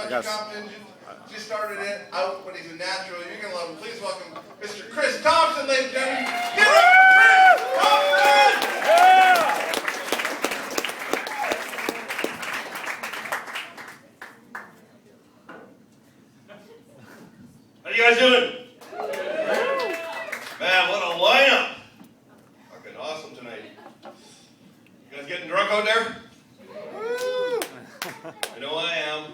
Dr. Compton just started it out, but he's a natural. You're going to love him. Please welcome Mr. Chris Thompson, ladies and gentlemen. Give it up for Chris Thompson! Yeah! How you guys doing? Man, what a lineup. Fucking awesome tonight. You guys getting drunk out there? I know I am.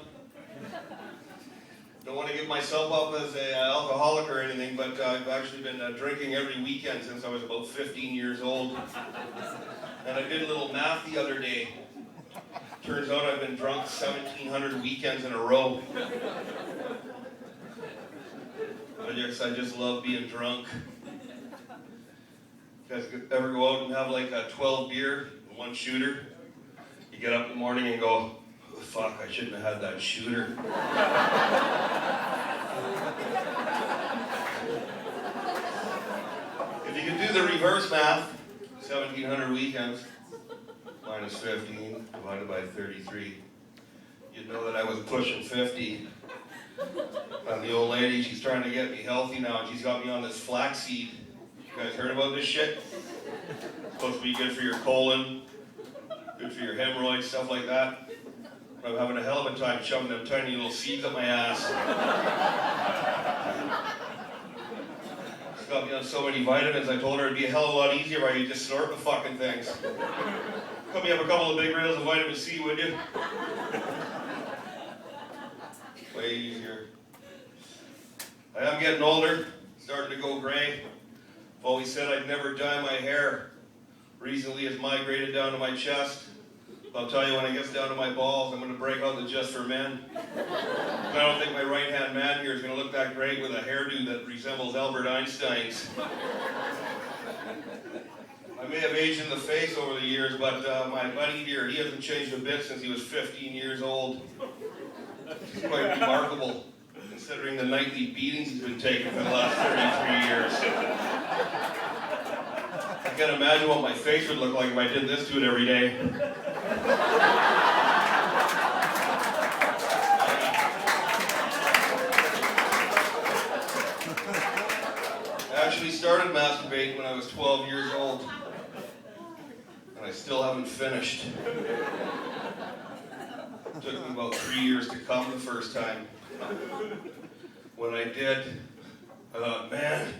Don't want to give myself up as an alcoholic or anything, but I've actually been drinking every weekend since I was about 15 years old. And I did a little math the other day. Turns out I've been drunk 1,700 weekends in a row. I just love being drunk. You guys ever go out and have like a 12 beer, one shooter? You get up in the morning and go, oh, fuck, I shouldn't have had that shooter. If you could do the reverse math, 1,700 weekends minus 15 divided by 33, you'd know that I was pushing 50. And the old lady, she's trying to get me healthy now, and she's got me on this flaxseed. You guys heard about this shit? It's supposed to be good for your colon, good for your hemorrhoids, stuff like that. I'm having a hell of a time shoving them tiny little seeds up my ass. She's got me on so many vitamins, I told her it'd be a hell of a lot easier if I could just snort the fucking things. Cut me up a couple of big reels of vitamin C, would you? Way easier. I am getting older, starting to go gray. I've always said I'd never dye my hair. Recently it's migrated down to my chest. I'll tell you, when it gets down to my balls, I'm going to break out the Just for Men. I don't think my right-hand man here is going to look that great with a hairdo that resembles Albert Einstein's. I may have aged in the face over the years, but my buddy here, he hasn't changed a bit since he was 15 years old. It's quite remarkable, considering the nightly beatings he's been taking for the last 33 years. I can't imagine what my face would look like if I did this to it every day. I actually started masturbating when I was 12 years old, and I still haven't finished. It took me about 3 years to come the first time. When I did, I thought, man,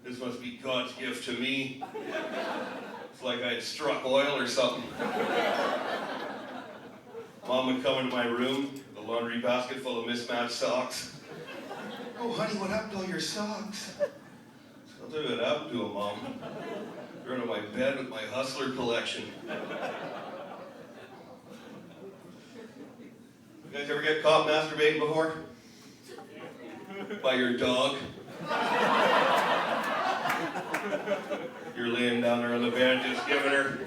this must be God's gift to me. It's like I had struck oil or something. Mom would come into my room with a laundry basket full of mismatched socks. Oh, honey, what happened to all your socks? I'll tell you what happened to them, Mom. They're under my bed with my Hustler collection. You guys ever get caught masturbating before? By your dog? You're laying down there on the bed just giving her.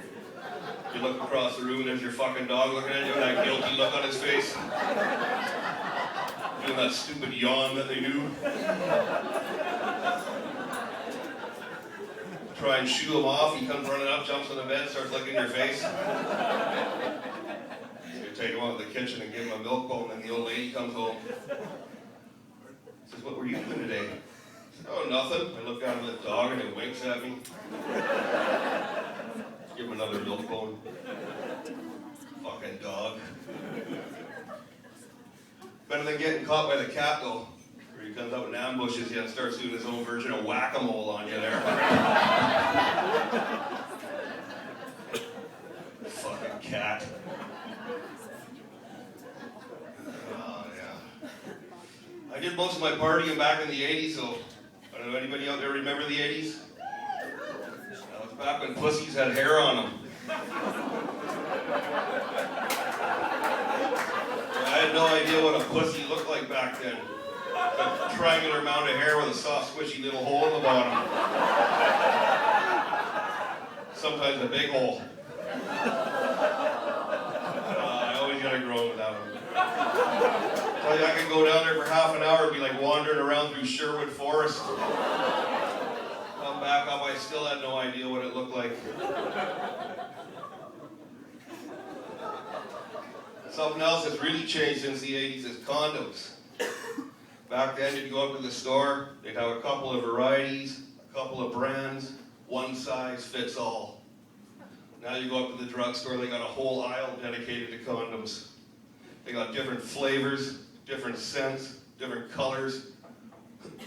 You look across the room and there's your fucking dog looking at you with that guilty look on his face. Doing that stupid yawn that they do. Try and shoo him off, he comes running up, jumps on the bed, starts licking your face. You take him out of the kitchen and give him a milk bowl, and then the old lady comes home. Says, what were you doing today? I said, oh, nothing. I look down at the dog and it winks at me. Give him another milk bone. Fucking dog. Better than getting caught by the cat, though. Where he comes up and ambushes you and starts doing his own version of whack-a-mole on you there. Fucking cat. I did most of my partying back in the 80s, so I don't know, anybody out there remember the 80s? That was back when pussies had hair on them. I had no idea what a pussy looked like back then. A triangular mound of hair with a soft, squishy little hole in the bottom. Sometimes a big hole. I always gotta grow with that one. I could go down there for half an hour and be like wandering around through Sherwood Forest. Come back up, I still had no idea what it looked like. Something else that's really changed since the 80s is condoms. Back then, you'd go up to the store, they'd have a couple of varieties, a couple of brands, one size fits all. Now you go up to the drugstore, they got a whole aisle dedicated to condoms. They got different flavors, different scents, different colors,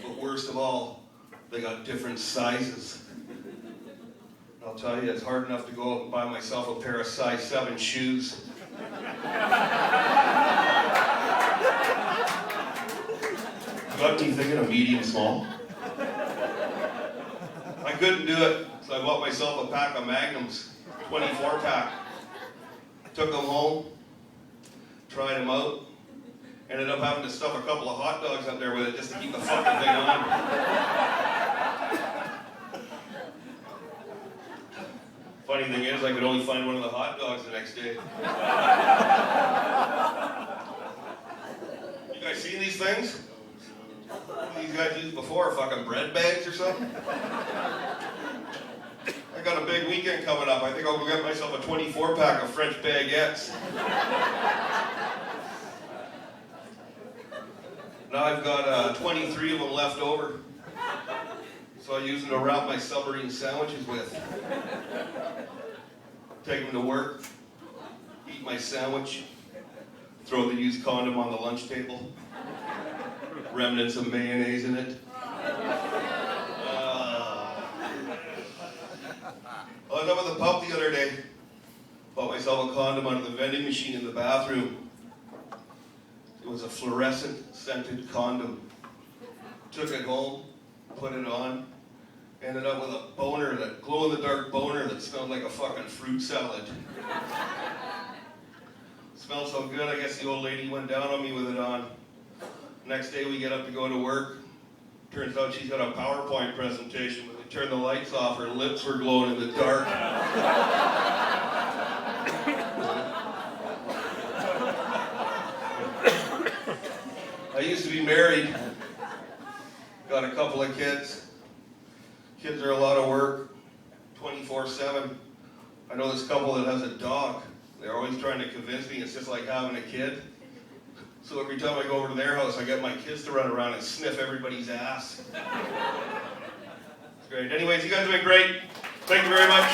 but worst of all, they got different sizes. I'll tell you, it's hard enough to go out and buy myself a pair of size 7 shoes. Got me thinking of medium small. I couldn't do it, so I bought myself a pack of Magnums, 24 pack. Took them home, tried them out, ended up having to stuff a couple of hot dogs up there with it just to keep the fucking thing on. Funny thing is, I could only find one of the hot dogs the next day. You guys seen these things? These guys used before, fucking bread bags or something? I got a big weekend coming up. I think I'll go get myself a 24 pack of French baguettes. Now I've got 23 of them left over. So I use them to wrap my submarine sandwiches with. Take them to work, eat my sandwich, throw the used condom on the lunch table, remnants of mayonnaise in it. I was up at the pub the other day, bought myself a condom out of the vending machine in the bathroom. It was a fluorescent scented condom. Took it home, put it on, ended up with a boner, that glow-in-the-dark boner that smelled like a fucking fruit salad. Smelled so good, I guess the old lady went down on me with it on. Next day we get up to go to work. Turns out she's got a PowerPoint presentation. When they turned the lights off, her lips were glowing in the dark. I used to be married, got a couple of kids. Kids are a lot of work, 24/7. I know this couple that has a dog. They're always trying to convince me it's just like having a kid. So every time I go over to their house, I get my kids to run around and sniff everybody's ass. It's great. Anyways, you guys have been great. Thank you very much.